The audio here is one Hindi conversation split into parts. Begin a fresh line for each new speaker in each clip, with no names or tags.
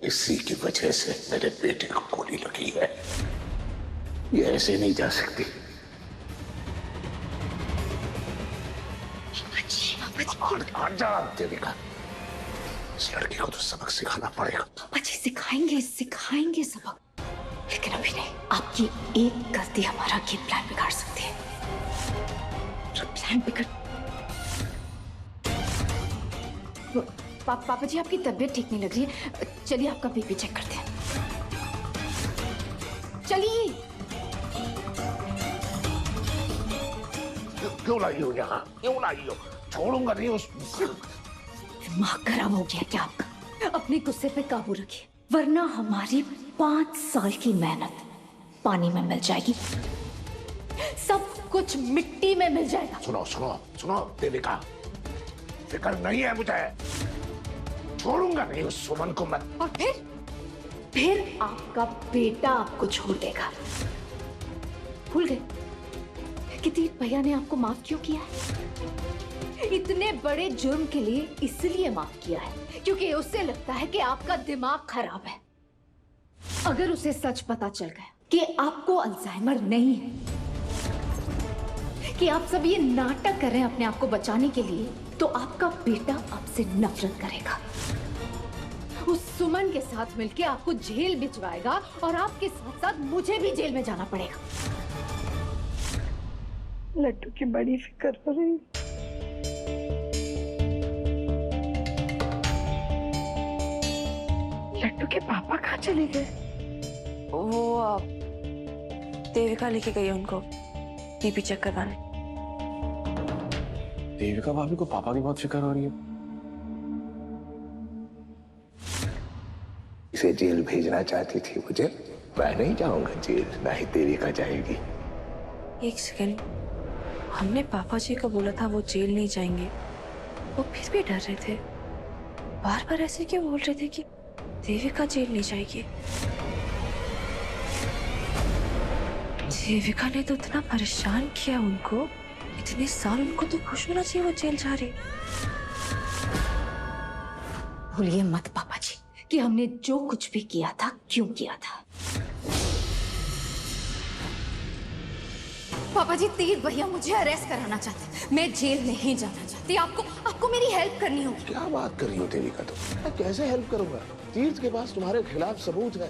इसी की वजह से मेरे बेटे को गोली लगी है। ये ऐसे नहीं जा सकती। हट जा देविका, इस लड़की को तो सबक सिखाना पड़ेगा।
पापा जी सिखाएंगे सबक, लेकिन अभी नहीं। आपकी एक गलती हमारा गेम प्लान बिगाड़ सकती है। प्लान बिगड़ पापा जी, आपकी तबीयत ठीक नहीं लग रही है। चलिए आपका बीपी चेक करते हैं। चलिए।
क्यों लाई हो यहाँ? क्यों लाई हो? छोड़ूंगा नहीं उस।
दिमाग खराब हो गया क्या आपका? अपने गुस्से पे काबू रखिए, वरना हमारी 5 साल की मेहनत पानी में मिल जाएगी। सब कुछ मिट्टी में मिल जाएगा।
सुनो सुनो सुनो देविका, फिक्र नहीं है मुझे। छोड़ूंगा नहीं उस सुमन को मैं।
और फिर आपका बेटा आपको छोड़ देगा। भूल गए कि तीर्थ भैया ने आपको माफ क्यों किया है? इतने बड़े जुर्म के लिए इसलिए माफ किया है क्योंकि उसे लगता है कि आपका दिमाग खराब है। अगर उसे सच पता चल गया कि आपको अल्जाइमर नहीं है, कि आप सब ये नाटक कर रहे हैं अपने आप को बचाने के लिए, तो आपका बेटा आपसे नफरत करेगा। उस सुमन के साथ मिलके आपको जेल भिजवाएगा और आपके साथ साथ मुझे भी जेल में जाना पड़ेगा।
लड्डू की बड़ी फिक्र हो रही। लड्डू के पापा कहाँ चले गए?
वो देविका लेके गई है उनको बीपी चेक करवाने।
देविका भाभी को पापा की बहुत फिक्र हो रही है।
इसे जेल भेजना चाहती थी मुझे। मैं नहीं जाऊंगा जेल, ना ही देविका जाएगी।
एक सेकंड, हमने पापा जी को बोला था वो जेल नहीं जाएंगे, वो फिर भी डर रहे थे। बार बार ऐसे क्यों बोल रहे थे कि देविका जेल नहीं जाएगी? देविका ने तो इतना परेशान किया उनको, इतने साल, उनको तो खुश होना चाहिए वो जेल जा रही।
भूलिए मत पापा जी कि हमने जो कुछ भी किया था क्यों किया था। पापा जी, तीर्थ भैया मुझे अरेस्ट कराना चाहते। मैं जेल नहीं जाना चाहती। आपको मेरी हेल्प करनी होगी।
क्या बात कर रही हो देविका? तो मैं कैसे हेल्प करूंगा? तीर्थ के पास तुम्हारे खिलाफ सबूत है।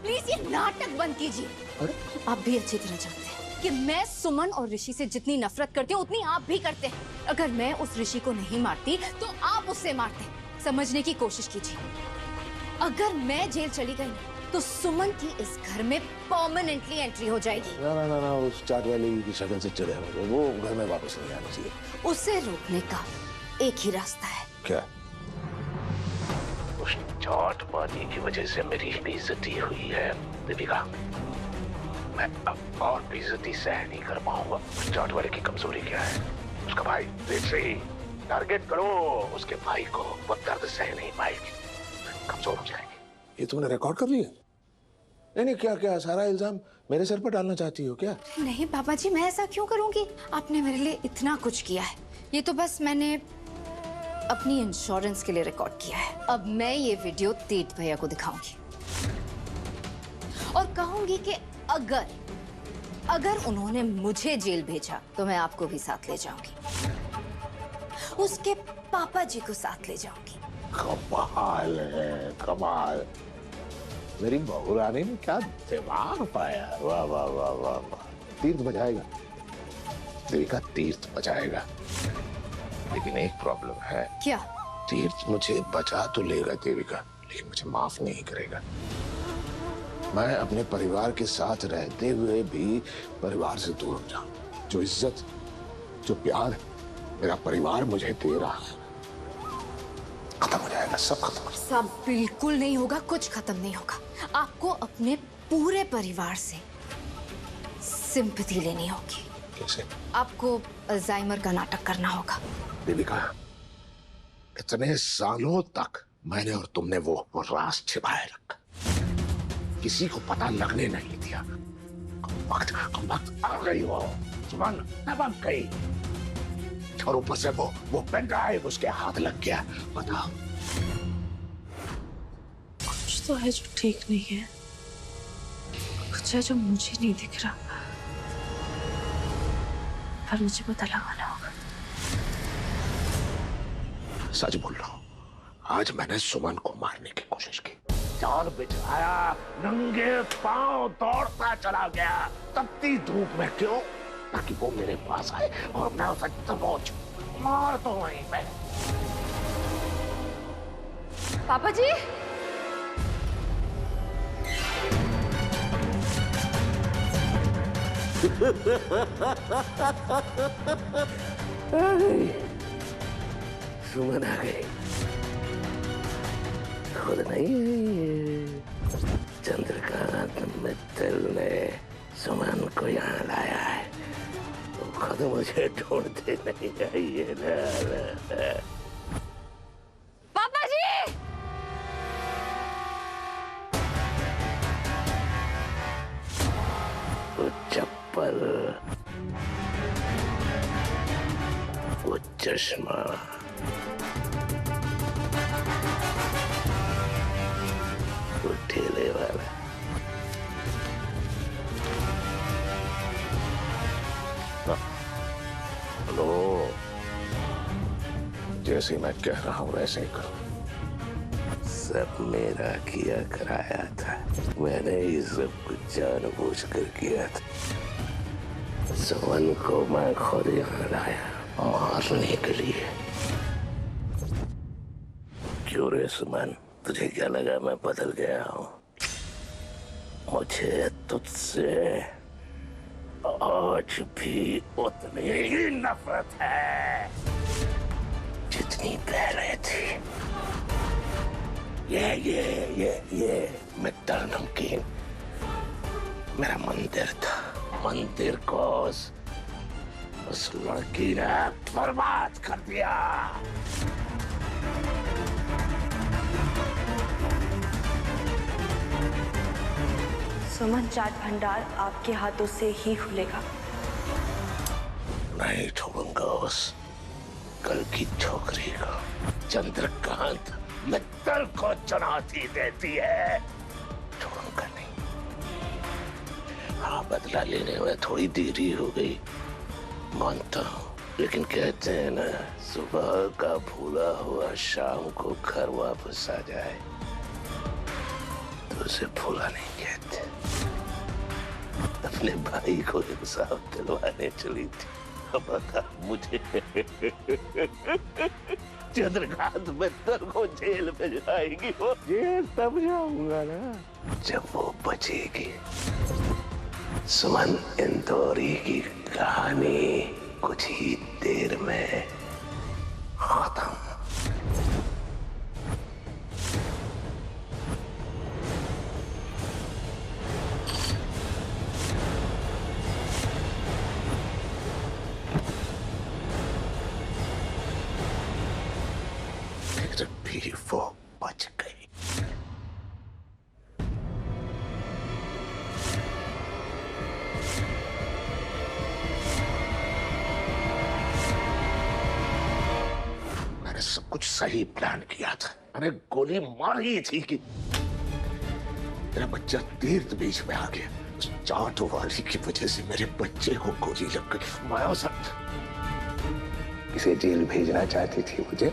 प्लीज ये नाटक बंद कीजिए।
अरे
आप भी अच्छी तरह जानते हैं कि मैं सुमन और ऋषि से जितनी नफरत करती हूँ उतनी आप भी करते हैं। अगर मैं उस ऋषि को नहीं मारती तो आप उससे मारते। समझने की कोशिश कीजिए। अगर मैं जेल चली गई तो सुमन की इस घर में परमानेंटली एंट्री हो जाएगी।
ना ना ना ना, उस चाट वाली की शक्ल से चले आओ, वो घर में वापस नहीं आना चाहिए।
उसे रोकने का एक ही रास्ता है।
क्या? उस चाट वाली की वजह से मेरी बेइज्जती हुई है देविका। मैं अब और बेइज्जती सह नहीं कर पाऊंगा। उस चाट वाले की कमजोरी क्या है? उसका भाई ही टारगेट करो उसके भाई को, वो दर्द सह नहीं पाएगी, कमजोर हो जाएगी। ये तुमने रिकॉर्ड कर लिया? नहीं, क्या क्या सारा इल्जाम मेरे सर पर डालना चाहती हो क्या?
नहीं पापा जी, मैं ऐसा क्यों करूंगी? आपने मेरे लिए इतना कुछ किया है। ये तो बस मैंने अपनी इंश्योरेंस के लिए रिकॉर्ड किया है। अब मैं ये वीडियो तीर्थ भैया को दिखाऊंगी और कहूंगी कि अगर उन्होंने मुझे जेल भेजा तो मैं आपको भी साथ ले जाऊंगी, उसके पापा जी को साथ ले जाऊंगी।
कमाल है, कमाल। मेरी बहू रानी ने क्या दिमाग पाया। वाह वाह वाह वाह वाह। तीर्थ बचाएगा देविका, तीर्थ बचाएगा। लेकिन एक प्रॉब्लम है।
क्या?
तीर्थ मुझे बचा तो लेगा देविका, लेकिन मुझे माफ नहीं करेगा। मैं अपने परिवार के साथ रहते हुए भी परिवार से दूर हो जाऊं। जो इज्जत, जो प्यार मेरा परिवार मुझे दे रहा है, खत्म हो जाएगा, सब खत्म हो जाएगा।
सब बिल्कुल नहीं होगा, कुछ खत्म नहीं होगा। आपको अपने पूरे परिवार से सिंपैथी लेनी होगी।
कैसे?
आपको अल्जाइमर का नाटक करना होगा।
देविका, इतने सालों तक मैंने और तुमने वो राज छिपाए रखा, किसी को पता लगने नहीं दिया। वक्त आ गई वो सुमन, अब गई। और ऊपर से वो पेन ड्राइव उसके हाथ लग गया। बताओ,
तो है जो ठीक नहीं है, कुछ है जो मुझे नहीं दिख रहा, पर मुझे पता लगाना होगा।
सच बोल रहा हूँ, आज मैंने सुमन को मारने की कोशिश की, जाल बिछाया, नंगे पांव दौड़ता चला गया, तपती धूप में। क्यों? ताकि वो मेरे पास आए और मैं उसे दबोच मार दूं वहीं पे।
पापा जी,
सुमन आ गई। खुद नहीं आई, चंद्रकांत मित्तल ने सुमन को यहाँ लाया है। वो खुद मुझे ढूंढते नहीं आई है ना।
पापा जी,
वो चप्पल, वो चश्मा, वो ठेले वाला, हेलो, जैसे मैं कह रहा हूं वैसे ही करो। सब मेरा किया कराया था, मैंने ये सब कुछ जानबूझकर किया था। सुमन को मैं खुद यहाँ लाया मारने के लिए। क्यों रे सुमन, तुझे क्या लगा मैं बदल गया हूँ? मुझे तुझसे आज भी उतनी ही नफरत है जितनी पहले थी। ये मित्तल नमकीन मेरा मंदिर था। मंदिर को उस लड़की ने बर्बाद कर दिया।
सुमन चाट भंडार आपके हाथों से ही खुलेगा।
नहीं छोड़ूंगा उस कल की छोकरी को। चंद्रकांत मित्तल को चुनौती देती है, छोड़ूंगा नहीं। हाँ, बदला लेने में थोड़ी देरी हो गई, मानता हूँ, लेकिन कहते हैं ना, सुबह का भूला हुआ शाम को घर वापस आ जाए तो उसे भूला नहीं कहते। अपने भाई को इंसाफ दिलवाने चली थी, अब बता मुझे चंद्रकांत मित्तल को जेल में जाएगी। वो जेल तब जाऊंगा ना जब वो बचेगी। सुमन इंदौरी की कहानी कुछ ही देर में खत्म। फिर भी वो बच गई। मैंने सब कुछ सही प्लान किया था। मैंने गोली मारी थी कि मेरा बच्चा तीर्थ बीच में आ गया। उस चाट वाली की वजह से मेरे बच्चे को गोली लग गई। मैं किसे जेल भेजना चाहती थी मुझे?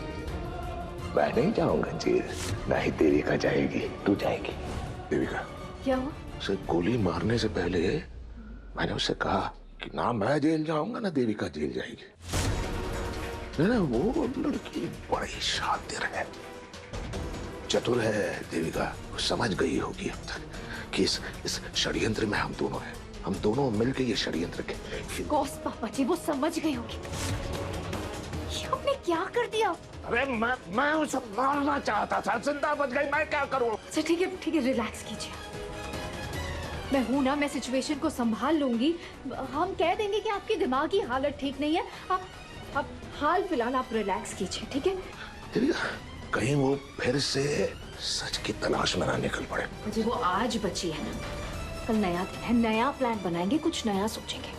मैं नहीं जाऊंगा जेल, ना ही देविका जाएगी। तू जाएगी। देविका,
क्या हुआ?
उसे गोली मारने से पहले मैंने उससे कहा कि ना मैं जेल जाऊंगा ना देविका जेल जाएगी। ना वो लड़की बड़ी शातिर है, चतुर है। देविका वो समझ गई होगी अब तक कि इस षड्यंत्र में हम दोनों हैं। हम दोनों मिलकर ये षड्यंत्र के।
बॉस पापा जी, वो समझ गई होगी। ये आपने क्या कर दिया?
अरे मैं उसे मारना चाहता था, जिंदा बच गई, मैं क्या करूं?
अच्छा ठीक है, रिलैक्स कीजिए। मैं हूं ना, मैं सिचुएशन को संभाल लूंगी। हम कह देंगे कि आपकी दिमागी हालत ठीक नहीं है। आप हाल फिलहाल आप रिलैक्स कीजिए, ठीक है?
कहीं वो फिर से सच की तलाश में ना निकल पड़े।
मुझे वो आज बची है ना, कल नया दिन है, नया प्लान बनाएंगे, कुछ नया सोचेंगे।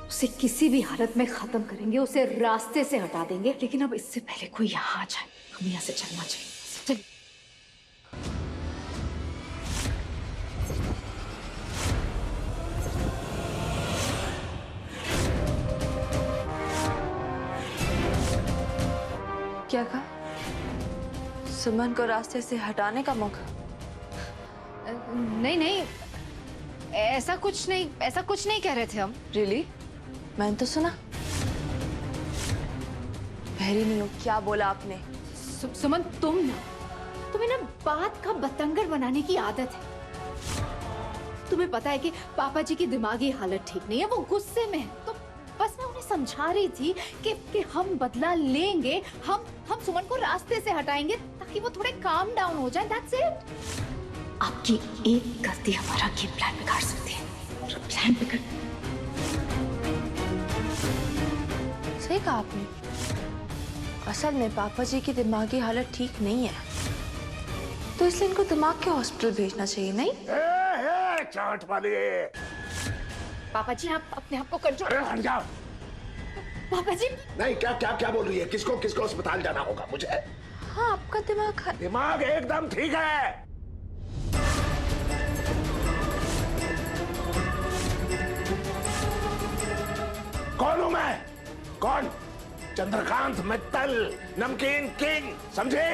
उसे किसी भी हालत में खत्म करेंगे, उसे रास्ते से हटा देंगे। लेकिन अब इससे पहले कोई यहाँ आ जाए, हमें यहाँ से चलना चाहिए। चल।
क्या कहा? सुमन को रास्ते से हटाने का मौका?
नहीं नहीं, ऐसा कुछ नहीं कह रहे थे हम।
रियली? मैंने तो सुना। बहरी नहीं हो, क्या बोला आपने?
सुमन, तुम्हें ना बात का बतंगड़ बनाने की आदत है। तुम्हें पता है कि पापा जी की दिमागी हालत ठीक नहीं है, वो गुस्से में है। तो बस मैं उन्हें समझा रही थी कि हम बदला लेंगे, हम सुमन को रास्ते से हटाएंगे ताकि वो थोड़े काम डाउन हो जाए। That's it. आपकी एक गलती हमारा गेम प्लान बिगाड़ सकती है। प्लान बिगड़।
सही कहा आपने। असल में पापा जी की दिमागी हालत ठीक नहीं है, तो इसलिए इनको दिमाग के हॉस्पिटल भेजना चाहिए। नहीं?
चाट वाली।
पापा जी, आप अपने आप को कंट्रोल।
अरे हट जाओ।
पापा जी।
नहीं, क्या क्या क्या बोल रही है? किसको अस्पताल जाना होगा मुझे?
हाँ, आपका
दिमाग एकदम ठीक है। कौन हूं मैं? कौन? चंद्रकांत मित्तल, नमकीन किंग, समझे?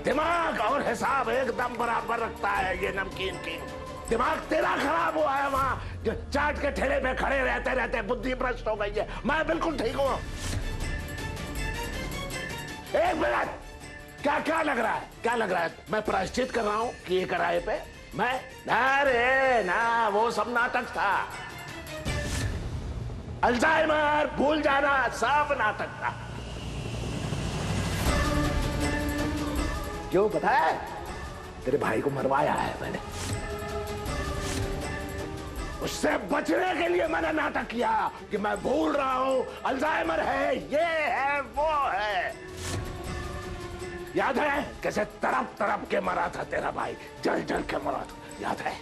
दिमाग और हिसाब एकदम बराबर रखता है ये नमकीन किंग। दिमाग तेरा खराब हुआ है, वहां जो चाट के ठेले पे खड़े रहते बुद्धि भ्रष्ट हो गई है। मैं बिल्कुल ठीक हूं। एक मिनट, क्या लग रहा है? क्या लग रहा है? मैं प्रायश्चित कर रहा हूं कि ये किराए पे मैं? अरे ना, वो सब नाटक था। अल्जाइमर, भूल जाना, सब नाटक था। क्यों पता है? तेरे भाई को मरवाया है मैंने। उससे बचने के लिए मैंने नाटक किया कि मैं भूल रहा हूं, अल्जाइमर है, ये है, वो है। याद है कैसे तड़प के मरा था तेरा भाई? जल के मरा था, याद है?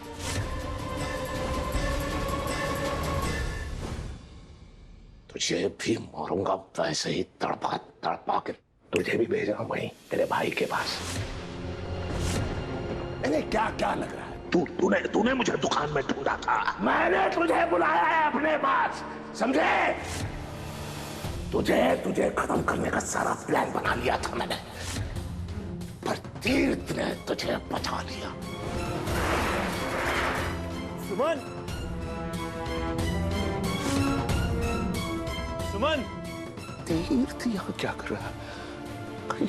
तुझे भी मारूंगा वैसे ही तड़पा के। तुझे भी भेज रहा हूं वहीं तेरे भाई के पास। नहीं, क्या लग रहा है? तूने मुझे दुकान में ढूंढा था, मैंने तुझे बुलाया है अपने पास, समझे? तुझे खत्म करने का सारा प्लान बना लिया था मैंने, पर तीर्थ ने तुझे बचा लिया।
सुमन, सुमन,
तीर्थ यहाँ क्या कर रहा है? कहीं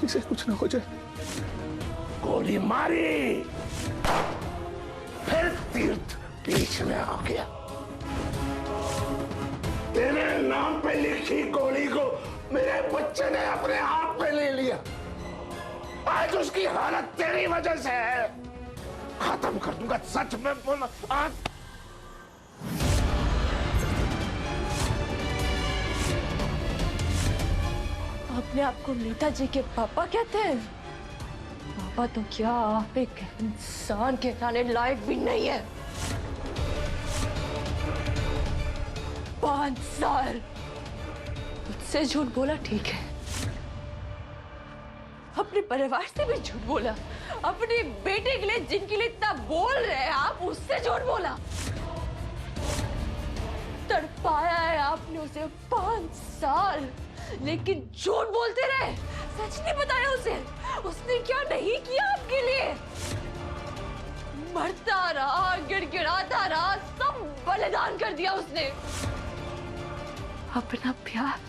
इसे कुछ ना हो जाए। गोली मारी, फिर तीर्थ बीच में आ गया। तेरे नाम पे लिखी गोली को मेरे बच्चे ने अपने हाथ पे ले लिया। आज उसकी हालत तेरी वजह से है। खत्म कर दूंगा, सच में बोल। आज
अपने आप को नेताजी के पापा कहते हैं? पापा तो क्या, आप एक इंसान कहलाने लायक भी नहीं है। 5 साल मुझसे झूठ बोला, ठीक है। अपने परिवार से भी झूठ बोला, अपने बेटे के लिए जिनके लिए इतना बोल रहे हैं आप, उससे झूठ बोला। तड़पाया है आपने उसे 5 साल, लेकिन झूठ बोलते रहे, सच नहीं बताया उसे। उसने क्या नहीं किया आपके लिए? मरता रहा, गिड़गिड़ाता रहा, सब बलिदान कर दिया उसने। अपना प्यार,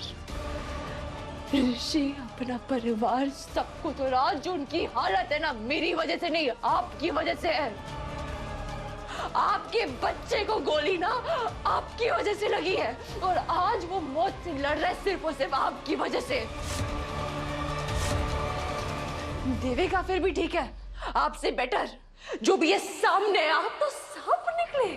ऋषि, अपना परिवार, सबको तो आज जो उनकी हालत है ना, मेरी वजह से नहीं, आपकी वजह से है। आपके बच्चे को गोली ना आपकी वजह से लगी है, और आज वो मौत से लड़ रहा है सिर्फ और सिर्फ आपकी वजह से। देविका फिर भी ठीक है, आपसे बेटर। जो भी ये सामने, आप तो सांप निकले।